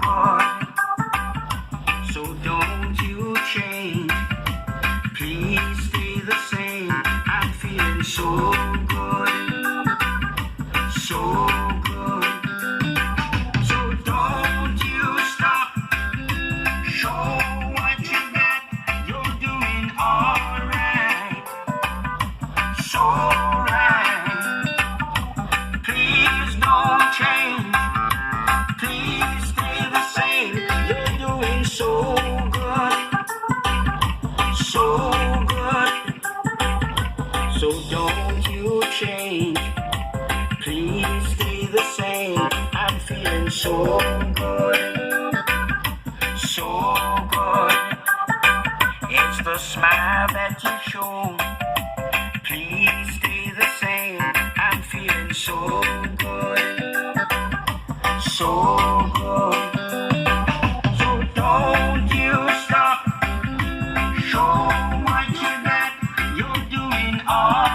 good. So don't you change. Please stay the same. I'm feeling so good. So good. So don't you stop. Show what you got. You're doing alright. So right. Please don't change. Please stay the same. You're doing so good. So good. So don't you change. Please stay the same. I'm feeling so good. So good. It's the smile that you show. Please stay the same. I'm feeling so good. So good. So don't you stop. Show what you got. You're doing all